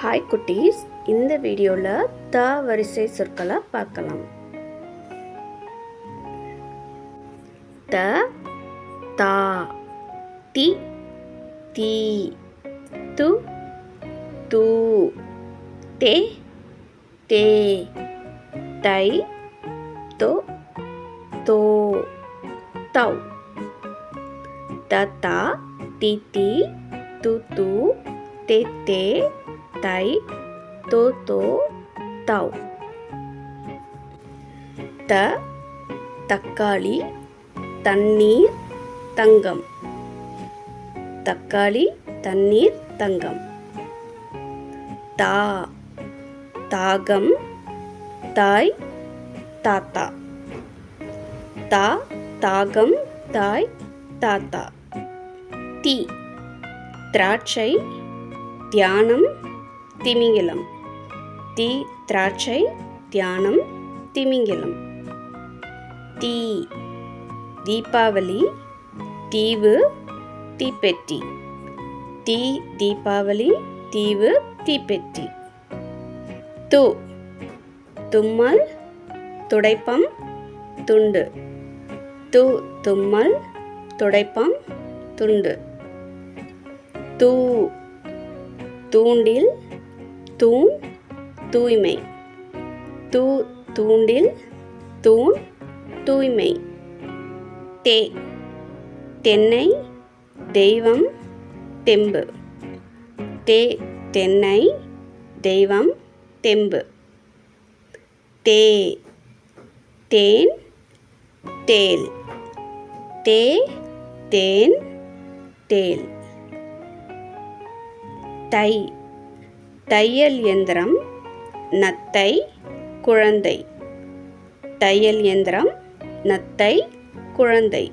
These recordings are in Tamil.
ஹாய் குட்டீஸ், இந்த வீடியோவில் த வரிசை சொற்களை பார்க்கலாம். த, தா, தி, தீ, து, தூ, தே, தே, தை, தொ, தோ, தௌ. த, தா, தி, தி, து, து, தே, தே, தை, தோ, தோ, தௌ. த, தக்காளி, தண்ணீர், தங்கம். தக்காளி, தண்ணீர், தங்கம். தா, தாகம், தாய், தாத்தா. தா, தாகம், தாய், தாத்தா. தி, திராட்சை, தியானம், திமிங்கலம். தி, திராட்சை, தியானம், திமிங்கலம். தீ, தீபாவளி, தீவு, தீப்பெட்டி. தீ, தீபாவளி, தீவு, தீப்பெட்டி. து, தும்மல், துடைப்பம், துண்டு. து, தும்மல், துடைப்பம், துண்டு. தூ, தூண்டில், தூண், தூய்மை. தூ, தூண்டில், தூண், தூய்மை. தே, தென்னை, தெய்வம், தெம்பு. தே, தென்னை, தெய்வம், தெம்பு. தே, தேன், தேல். தே, தேன், தேல். தை, தையல் இயந்திரம், நத்தை, குழந்தை. தையல் இயந்திரம், நத்தை, குழந்தை.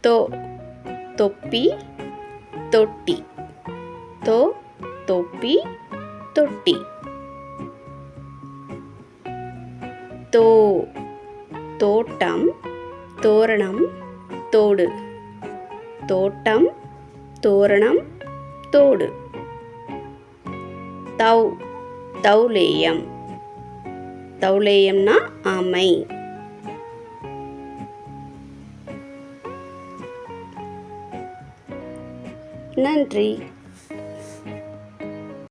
தோ, தொப்பி, தொட்டி. தோ, தொப்பி, தொட்டி. தோ, தோட்டம், தோரணம், தோடு. தோட்டம், தோரணம், தோடு. தௌ, தௌலேயம். தௌலேயம்னா ஆமை. நன்றி.